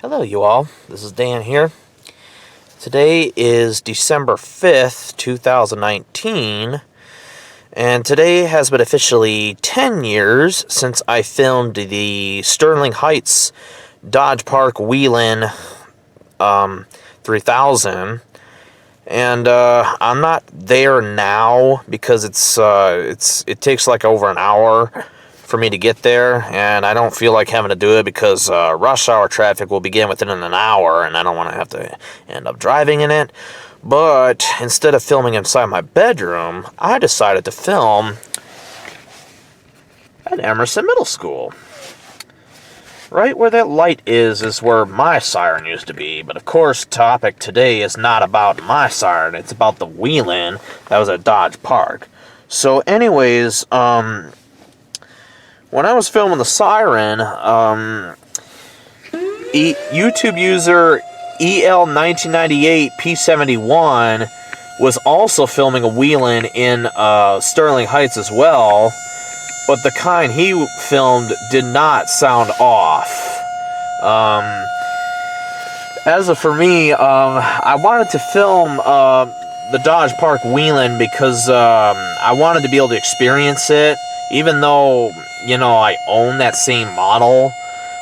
Hello you all, this is Dan here. Today is December 5th, 2019, and today has been officially 10 years since I filmed the Sterling Heights Dodge Park Whelen 3000. And I'm not there now because it takes like over an hour for me to get there, and I don't feel like having to do it because rush hour traffic will begin within an hour, and I don't want to have to end up driving in it. But instead of filming inside my bedroom, I decided to film at Emerson Middle School. Right where that light is where my siren used to be. But of course, topic today is not about my siren. It's about the Whelen that was at Dodge Park. So anyways, when I was filming the siren, YouTube user EL1998P71 was also filming a Whelen in Sterling Heights as well. But the kind he filmed did not sound off. As for me, I wanted to film the Dodge Park Whelen because I wanted to be able to experience it, even though, you know, I own that same model.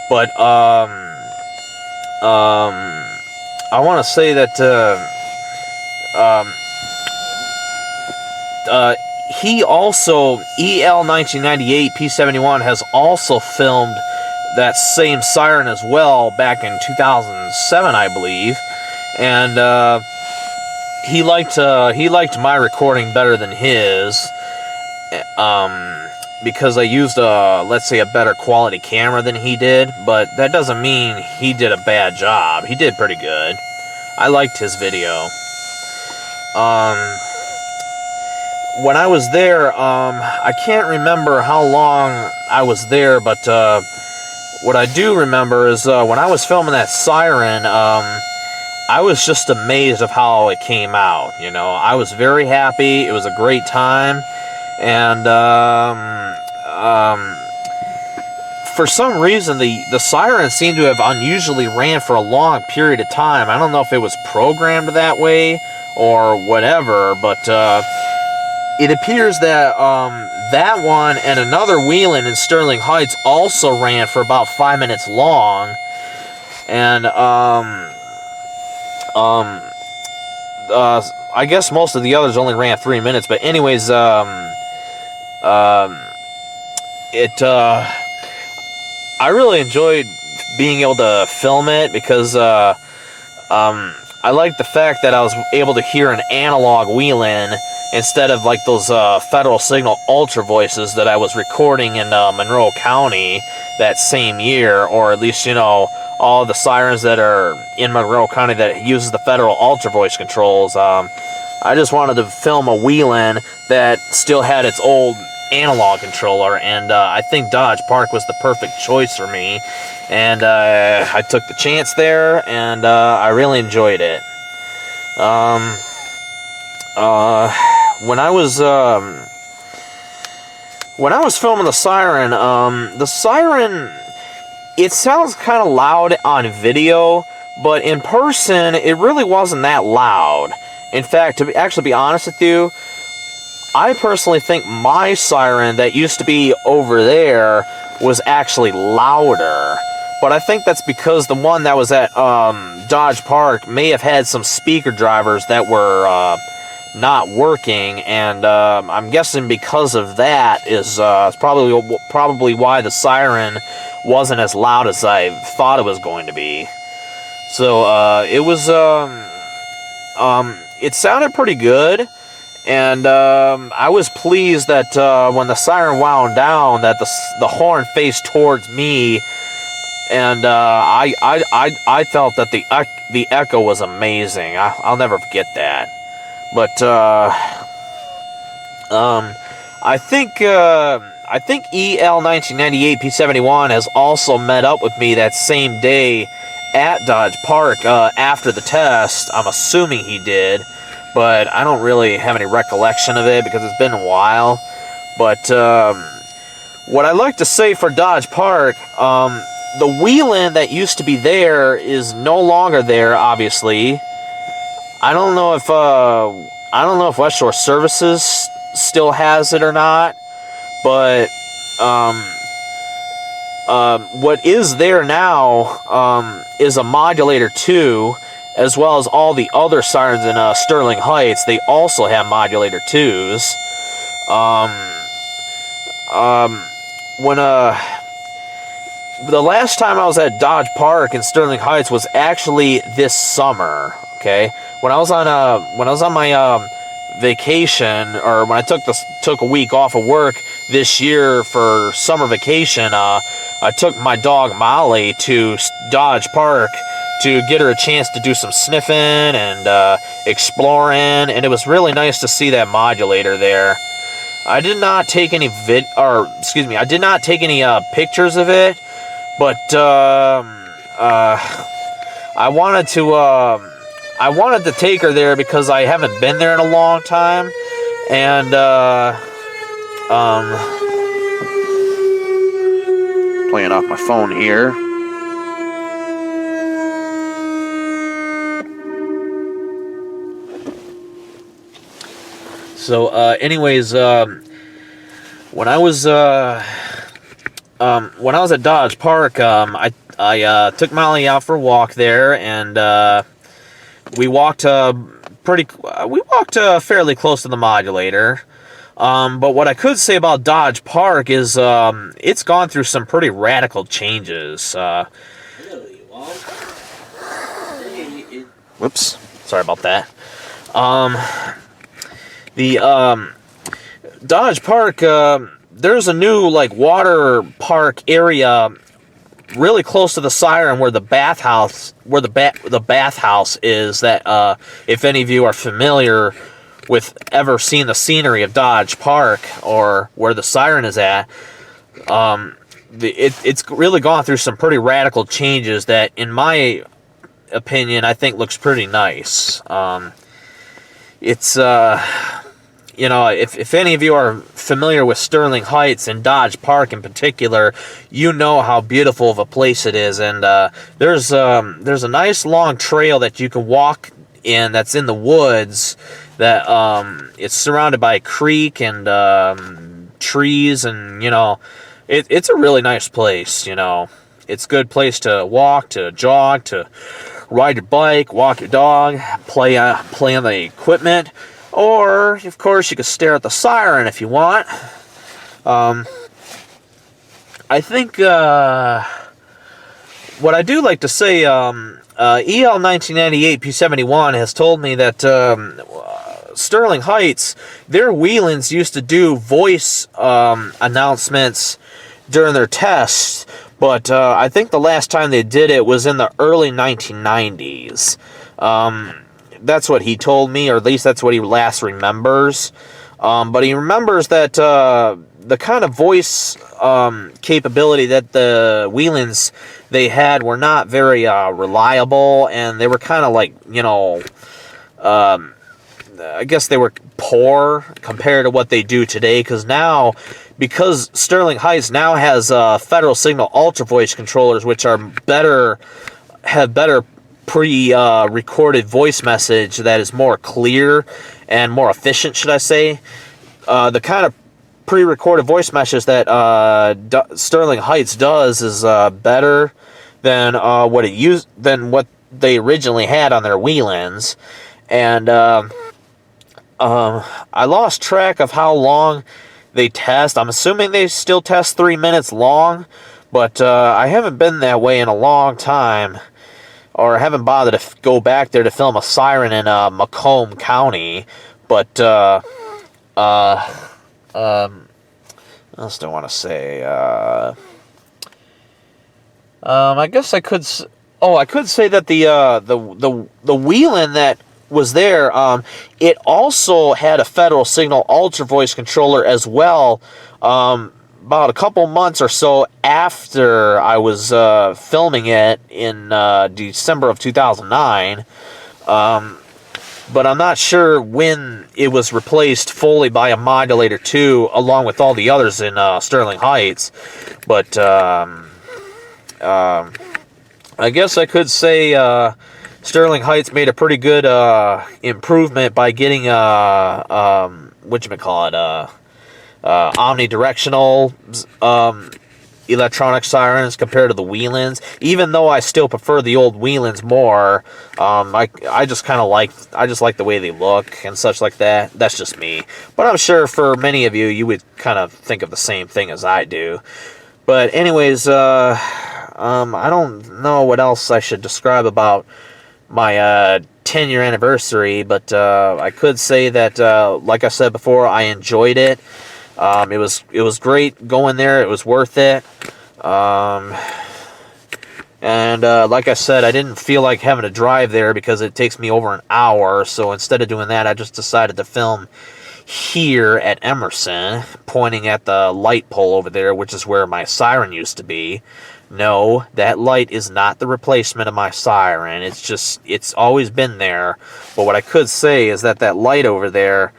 But I want to say that he also, EL1998P71, has also filmed that same siren as well back in 2007, I believe, and he liked my recording better than his, because I used let's say a better quality camera than he did, but that doesn't mean he did a bad job. He did pretty good. I liked his video. When I was there, I can't remember how long I was there, but what I do remember is when I was filming that siren, I was just amazed of how it came out. You know, I was very happy. It was a great time, and for some reason, the siren seemed to have unusually ran for a long period of time. I don't know if it was programmed that way or whatever, but it appears that that one and another Whelen in Sterling Heights also ran for about 5 minutes long, and I guess most of the others only ran 3 minutes. But anyways, I really enjoyed being able to film it because I liked the fact that I was able to hear an analog Whelen instead of like those Federal Signal Ultra voices that I was recording in Monroe County that same year, or at least, you know, all the sirens that are in Monroe County that uses the Federal Ultra voice controls. I just wanted to film a Whelen that still had its old analog controller, and I think Dodge Park was the perfect choice for me, and I took the chance there, and I really enjoyed it. When I was filming the siren, it sounds kind of loud on video, but in person, it really wasn't that loud. In fact, to actually be honest with you, I personally think my siren that used to be over there was actually louder. But I think that's because the one that was at Dodge Park may have had some speaker drivers that were not working, and I'm guessing because of that is probably why the siren wasn't as loud as I thought it was going to be. So it was it sounded pretty good, and I was pleased that when the siren wound down, that the horn faced towards me, and I felt that the echo was amazing. I'll never forget that. But I think EL1998P71 has also met up with me that same day at Dodge Park after the test. I'm assuming he did, but I don't really have any recollection of it because it's been a while. But what I like to say for Dodge Park, the Whelen that used to be there is no longer there, obviously. I don't know if West Shore Services still has it or not, but what is there now is a modulator 2, as well as all the other sirens in Sterling Heights. They also have modulator 2s. When the last time I was at Dodge Park in Sterling Heights was actually this summer. Okay, when I was on my vacation, or when I took a week off of work this year for summer vacation, I took my dog Molly to Dodge Park to get her a chance to do some sniffing and exploring, and it was really nice to see that modulator there. I did not take any I did not take any pictures of it, but I wanted to take her there because I haven't been there in a long time, and playing off my phone here. So, anyways, when I was at Dodge Park, I took Molly out for a walk there, and we walked fairly close to the modulator. But what I could say about Dodge Park is it's gone through some pretty radical changes. Whoops, sorry about that. The Dodge Park, there's a new water park area really close to the siren where the bathhouse is. That if any of you are familiar with ever seeing the scenery of Dodge Park or where the siren is at, it's really gone through some pretty radical changes that, in my opinion, I think looks pretty nice. It's if any of you are familiar with Sterling Heights and Dodge Park in particular, you know how beautiful of a place it is. And there's a nice long trail that you can walk in that's in the woods. That it's surrounded by a creek and trees, and it's a really nice place. It's a good place to walk, to jog, to ride your bike, walk your dog, play on the equipment. Or, of course, you could stare at the siren if you want. I think what I do like to say, EL 1998 P71 has told me that Sterling Heights, their Whelens used to do voice announcements during their tests, but I think the last time they did it was in the early 1990s. That's what he told me, or at least that's what he last remembers. But he remembers that the kind of voice capability that the Whelens they had were not very reliable, and they were kind of I guess they were poor compared to what they do today. Because Sterling Heights now has Federal Signal Ultra Voice controllers, which are have better pre-recorded voice message that is more clear and more efficient, should I say. The kind of pre-recorded voice message that Sterling Heights does is better than what they originally had on their Whelens. And I lost track of how long they test. I'm assuming they still test 3 minutes long, but I haven't been that way in a long time. Or I haven't bothered to go back there to film a siren in Macomb County. But, what else do I want to say? I guess I could say that the Whelen that was there, it also had a Federal Signal Ultra Voice controller as well. About a couple months or so after I was filming it in December of 2009. But I'm not sure when it was replaced fully by a modulator 2, along with all the others in Sterling Heights. But I guess I could say Sterling Heights made a pretty good improvement by getting whatchamacallit, omnidirectional electronic sirens compared to the Whelens. Even though I still prefer the old Whelens more, I just kind of like the way they look and such like that. That's just me. But I'm sure for many of you, you would kind of think of the same thing as I do. But anyways, I don't know what else I should describe about my 10-year anniversary, but I could say that, like I said before, I enjoyed it. It was great going there. It was worth it. And like I said, I didn't feel like having to drive there because it takes me over an hour. So instead of doing that, I just decided to film here at Emerson, pointing at the light pole over there, which is where my siren used to be. No, that light is not the replacement of my siren. It's always been there. But what I could say is that light over there,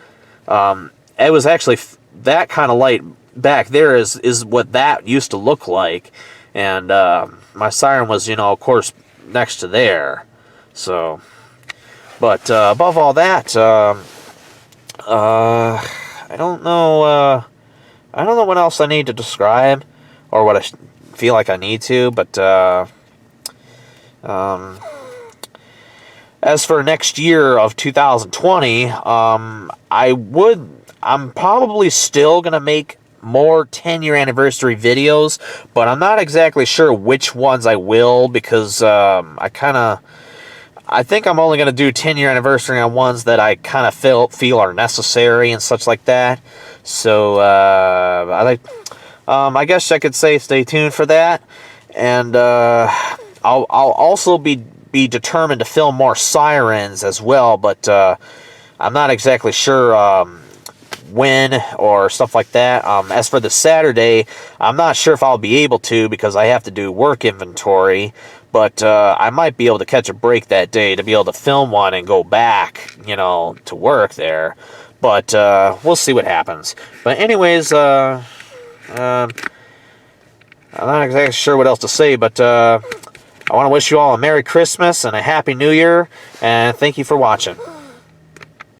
it was actually that kind of light back there is what that used to look like. And my siren was, of course, next to there. So, but above all that, I don't know. I don't know what else I need to describe, or what I feel like I need to. But as for next year of 2020, I'm probably still gonna make more 10-year anniversary videos, but I'm not exactly sure which ones I will, because I think I'm only going to do 10-year anniversary on ones that I kind of feel are necessary and such like that. So I guess I could say stay tuned for that. And I'll also be determined to film more sirens as well, but I'm not exactly sure when or stuff like that. As for the Saturday, I'm not sure if I'll be able to, because I have to do work inventory. But I might be able to catch a break that day to be able to film one and go back, to work there. But we'll see what happens. But anyways, I'm not exactly sure what else to say, but I want to wish you all a Merry Christmas and a Happy New Year, and thank you for watching.